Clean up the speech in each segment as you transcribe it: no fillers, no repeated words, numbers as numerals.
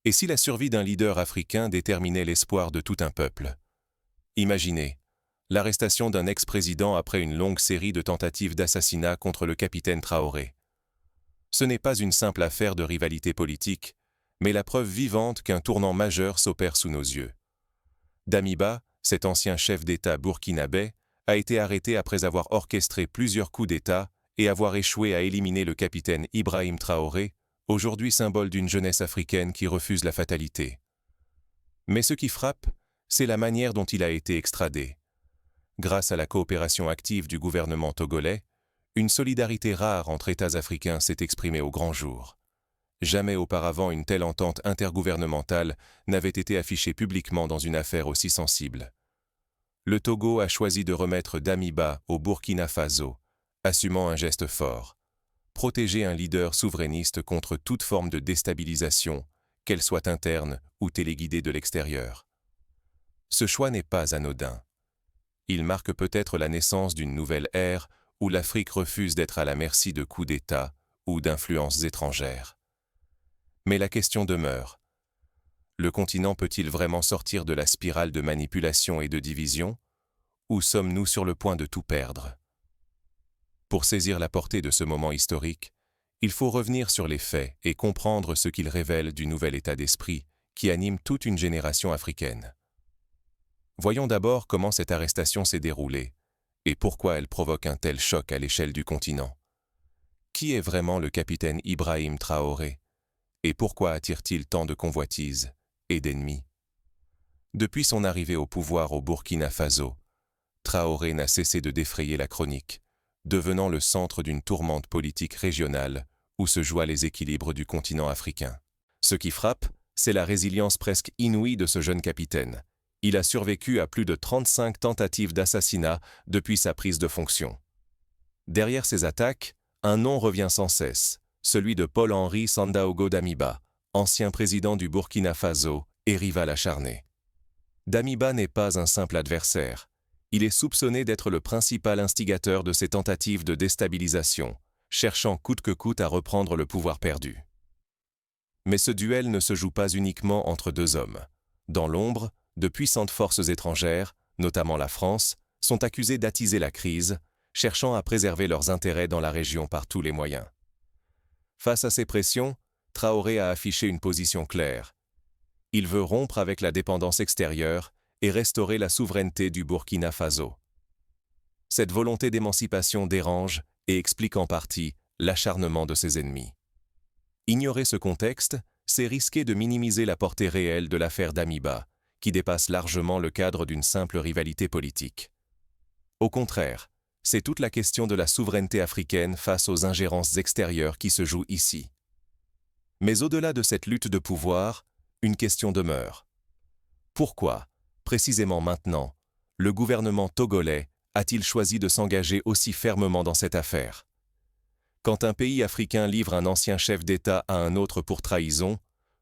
Et si la survie d'un leader africain déterminait l'espoir de tout un peuple? Imaginez l'arrestation d'un ex-président après une longue série de tentatives d'assassinat contre le capitaine Traoré. Ce n'est pas une simple affaire de rivalité politique, mais la preuve vivante qu'un tournant majeur s'opère sous nos yeux. Damiba, cet ancien chef d'État burkinabé, a été arrêté après avoir orchestré plusieurs coups d'État et avoir échoué à éliminer le capitaine Ibrahim Traoré, aujourd'hui symbole d'une jeunesse africaine qui refuse la fatalité. Mais ce qui frappe, c'est la manière dont il a été extradé. Grâce à la coopération active du gouvernement togolais, une solidarité rare entre États africains s'est exprimée au grand jour. Jamais auparavant une telle entente intergouvernementale n'avait été affichée publiquement dans une affaire aussi sensible. Le Togo a choisi de remettre Damiba au Burkina Faso, assumant un geste fort. Protéger un leader souverainiste contre toute forme de déstabilisation, qu'elle soit interne ou téléguidée de l'extérieur. Ce choix n'est pas anodin. Il marque peut-être la naissance d'une nouvelle ère où l'Afrique refuse d'être à la merci de coups d'État ou d'influences étrangères. Mais la question demeure. Le continent peut-il vraiment sortir de la spirale de manipulation et de division, ou sommes-nous sur le point de tout perdre? Pour saisir la portée de ce moment historique, il faut revenir sur les faits et comprendre ce qu'ils révèlent du nouvel état d'esprit qui anime toute une génération africaine. Voyons d'abord comment cette arrestation s'est déroulée et pourquoi elle provoque un tel choc à l'échelle du continent. Qui est vraiment le capitaine Ibrahim Traoré? Et pourquoi attire-t-il tant de convoitises et d'ennemis? Depuis son arrivée au pouvoir au Burkina Faso, Traoré n'a cessé de défrayer la chronique, devenant le centre d'une tourmente politique régionale où se jouent les équilibres du continent africain. Ce qui frappe, c'est la résilience presque inouïe de ce jeune capitaine. Il a survécu à plus de 35 tentatives d'assassinat depuis sa prise de fonction. Derrière ces attaques, un nom revient sans cesse, celui de Paul-Henri Sandaogo Damiba, ancien président du Burkina Faso et rival acharné. Damiba n'est pas un simple adversaire. Il est soupçonné d'être le principal instigateur de ces tentatives de déstabilisation, cherchant coûte que coûte à reprendre le pouvoir perdu. Mais ce duel ne se joue pas uniquement entre deux hommes. Dans l'ombre, de puissantes forces étrangères, notamment la France, sont accusées d'attiser la crise, cherchant à préserver leurs intérêts dans la région par tous les moyens. Face à ces pressions, Traoré a affiché une position claire. Il veut rompre avec la dépendance extérieure et restaurer la souveraineté du Burkina Faso. Cette volonté d'émancipation dérange et explique en partie l'acharnement de ses ennemis. Ignorer ce contexte, c'est risquer de minimiser la portée réelle de l'affaire Damiba, qui dépasse largement le cadre d'une simple rivalité politique. Au contraire, c'est toute la question de la souveraineté africaine face aux ingérences extérieures qui se jouent ici. Mais au-delà de cette lutte de pouvoir, une question demeure. Pourquoi, précisément maintenant, le gouvernement togolais a-t-il choisi de s'engager aussi fermement dans cette affaire? Quand un pays africain livre un ancien chef d'État à un autre pour trahison,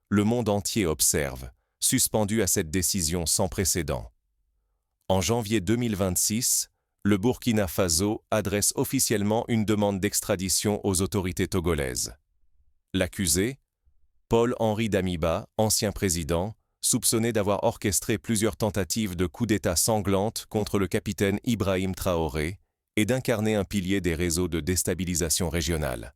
le monde entier observe, suspendu à cette décision sans précédent. En janvier 2026, le Burkina Faso adresse officiellement une demande d'extradition aux autorités togolaises. L'accusé, Paul-Henri Damiba, ancien président, soupçonné d'avoir orchestré plusieurs tentatives de coups d'État sanglantes contre le capitaine Ibrahim Traoré et d'incarner un pilier des réseaux de déstabilisation régionale.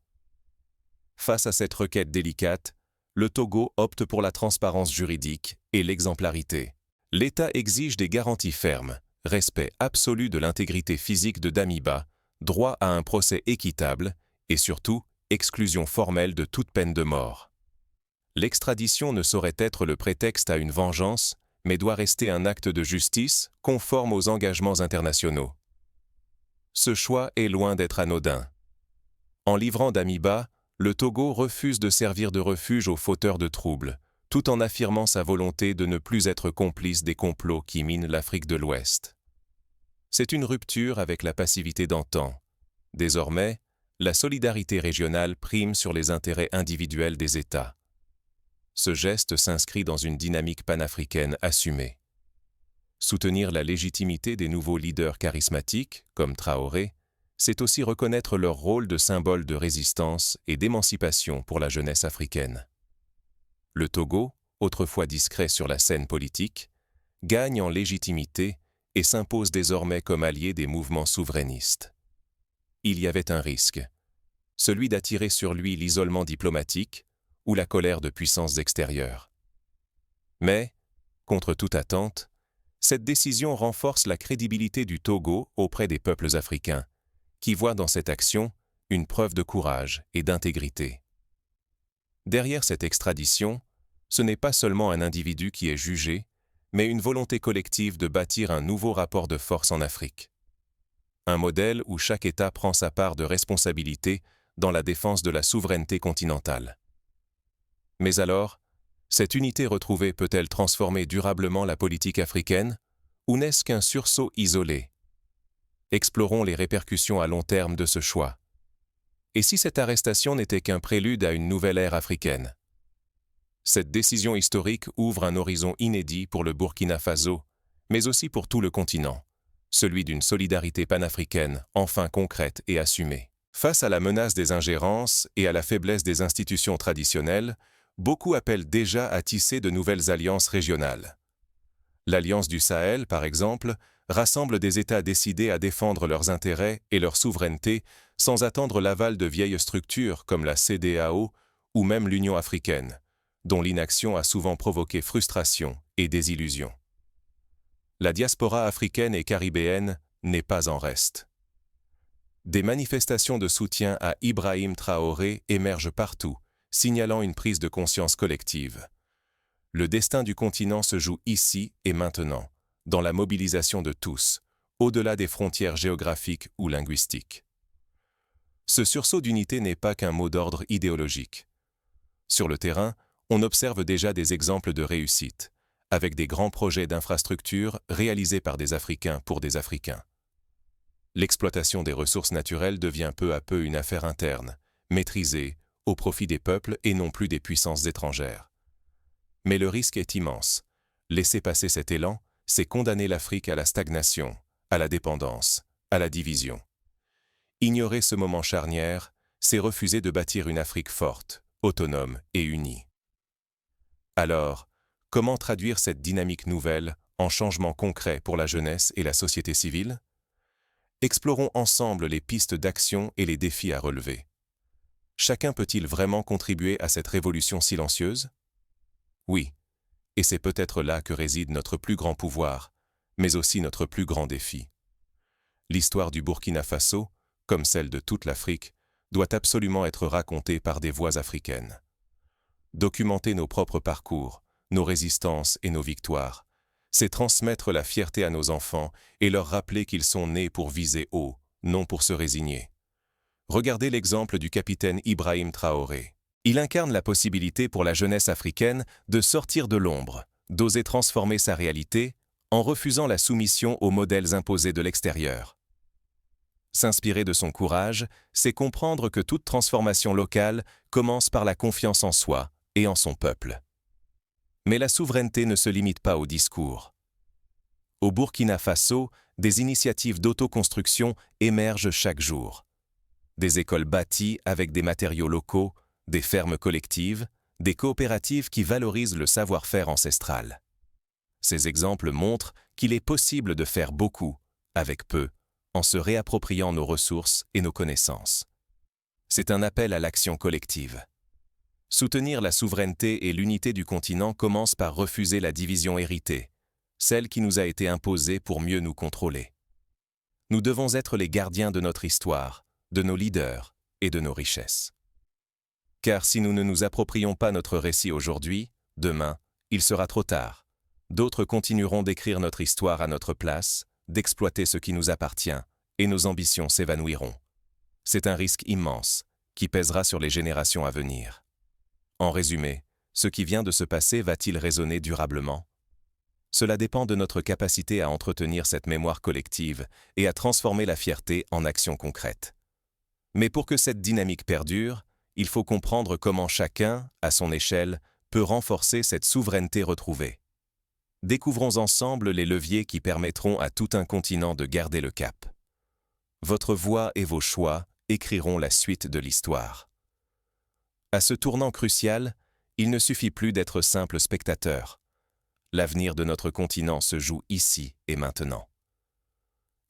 Face à cette requête délicate, le Togo opte pour la transparence juridique et l'exemplarité. L'État exige des garanties fermes, respect absolu de l'intégrité physique de Damiba, droit à un procès équitable et surtout, exclusion formelle de toute peine de mort. L'extradition ne saurait être le prétexte à une vengeance, mais doit rester un acte de justice conforme aux engagements internationaux. Ce choix est loin d'être anodin. En livrant Damiba, le Togo refuse de servir de refuge aux fauteurs de troubles, tout en affirmant sa volonté de ne plus être complice des complots qui minent l'Afrique de l'Ouest. C'est une rupture avec la passivité d'antan. Désormais, la solidarité régionale prime sur les intérêts individuels des États. Ce geste s'inscrit dans une dynamique panafricaine assumée. Soutenir la légitimité des nouveaux leaders charismatiques, comme Traoré, c'est aussi reconnaître leur rôle de symbole de résistance et d'émancipation pour la jeunesse africaine. Le Togo, autrefois discret sur la scène politique, gagne en légitimité et s'impose désormais comme allié des mouvements souverainistes. Il y avait un risque, celui d'attirer sur lui l'isolement diplomatique ou la colère de puissances extérieures. Mais, contre toute attente, cette décision renforce la crédibilité du Togo auprès des peuples africains, qui voient dans cette action une preuve de courage et d'intégrité. Derrière cette extradition, ce n'est pas seulement un individu qui est jugé, mais une volonté collective de bâtir un nouveau rapport de force en Afrique. Un modèle où chaque État prend sa part de responsabilité dans la défense de la souveraineté continentale. Mais alors, cette unité retrouvée peut-elle transformer durablement la politique africaine, ou n'est-ce qu'un sursaut isolé? Explorons les répercussions à long terme de ce choix. Et si cette arrestation n'était qu'un prélude à une nouvelle ère africaine? Cette décision historique ouvre un horizon inédit pour le Burkina Faso, mais aussi pour tout le continent, celui d'une solidarité panafricaine enfin concrète et assumée. Face à la menace des ingérences et à la faiblesse des institutions traditionnelles, beaucoup appellent déjà à tisser de nouvelles alliances régionales. L'Alliance du Sahel, par exemple, rassemble des États décidés à défendre leurs intérêts et leur souveraineté sans attendre l'aval de vieilles structures comme la CEDEAO ou même l'Union africaine, dont l'inaction a souvent provoqué frustration et désillusion. La diaspora africaine et caribéenne n'est pas en reste. Des manifestations de soutien à Ibrahim Traoré émergent partout, signalant une prise de conscience collective. Le destin du continent se joue ici et maintenant, dans la mobilisation de tous, au-delà des frontières géographiques ou linguistiques. Ce sursaut d'unité n'est pas qu'un mot d'ordre idéologique. Sur le terrain, on observe déjà des exemples de réussite, avec des grands projets d'infrastructures réalisés par des Africains pour des Africains. L'exploitation des ressources naturelles devient peu à peu une affaire interne, maîtrisée, au profit des peuples et non plus des puissances étrangères. Mais le risque est immense. Laisser passer cet élan, c'est condamner l'Afrique à la stagnation, à la dépendance, à la division. Ignorer ce moment charnière, c'est refuser de bâtir une Afrique forte, autonome et unie. Alors, comment traduire cette dynamique nouvelle en changement concret pour la jeunesse et la société civile? Explorons ensemble les pistes d'action et les défis à relever. Chacun peut-il vraiment contribuer à cette révolution silencieuse? Oui, et c'est peut-être là que réside notre plus grand pouvoir, mais aussi notre plus grand défi. L'histoire du Burkina Faso, comme celle de toute l'Afrique, doit absolument être racontée par des voix africaines. Documenter nos propres parcours, nos résistances et nos victoires, c'est transmettre la fierté à nos enfants et leur rappeler qu'ils sont nés pour viser haut, non pour se résigner. Regardez l'exemple du capitaine Ibrahim Traoré. Il incarne la possibilité pour la jeunesse africaine de sortir de l'ombre, d'oser transformer sa réalité en refusant la soumission aux modèles imposés de l'extérieur. S'inspirer de son courage, c'est comprendre que toute transformation locale commence par la confiance en soi et en son peuple. Mais la souveraineté ne se limite pas au discours. Au Burkina Faso, des initiatives d'autoconstruction émergent chaque jour. Des écoles bâties avec des matériaux locaux, des fermes collectives, des coopératives qui valorisent le savoir-faire ancestral. Ces exemples montrent qu'il est possible de faire beaucoup, avec peu, en se réappropriant nos ressources et nos connaissances. C'est un appel à l'action collective. Soutenir la souveraineté et l'unité du continent commence par refuser la division héritée, celle qui nous a été imposée pour mieux nous contrôler. Nous devons être les gardiens de notre histoire, de nos leaders et de nos richesses. Car si nous ne nous approprions pas notre récit aujourd'hui, demain, il sera trop tard. D'autres continueront d'écrire notre histoire à notre place, d'exploiter ce qui nous appartient, et nos ambitions s'évanouiront. C'est un risque immense, qui pèsera sur les générations à venir. En résumé, ce qui vient de se passer va-t-il résonner durablement? Cela dépend de notre capacité à entretenir cette mémoire collective et à transformer la fierté en action concrète. Mais pour que cette dynamique perdure, il faut comprendre comment chacun, à son échelle, peut renforcer cette souveraineté retrouvée. Découvrons ensemble les leviers qui permettront à tout un continent de garder le cap. Votre voix et vos choix écriront la suite de l'histoire. À ce tournant crucial, Il ne suffit plus d'être simple spectateur. L'avenir de notre continent se joue ici et maintenant.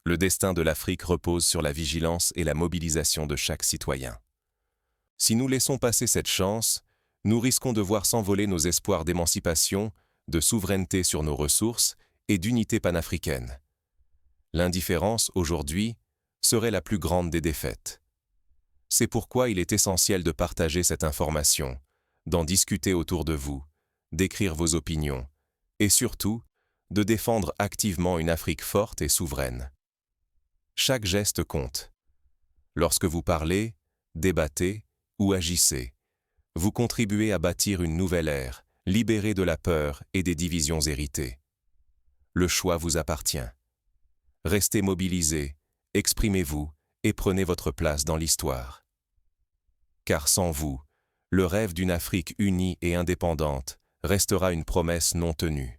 Le destin de l'Afrique repose sur la vigilance et la mobilisation de chaque citoyen. Si nous laissons passer cette chance, nous risquons de voir s'envoler nos espoirs d'émancipation, de souveraineté sur nos ressources et d'unité panafricaine. L'indifférence, aujourd'hui, serait la plus grande des défaites. C'est pourquoi il est essentiel de partager cette information, d'en discuter autour de vous, d'écrire vos opinions, et surtout, de défendre activement une Afrique forte et souveraine. Chaque geste compte. Lorsque vous parlez, débattez ou agissez, vous contribuez à bâtir une nouvelle ère, libérée de la peur et des divisions héritées. Le choix vous appartient. Restez mobilisés, exprimez-vous et prenez votre place dans l'histoire. Car sans vous, le rêve d'une Afrique unie et indépendante restera une promesse non tenue.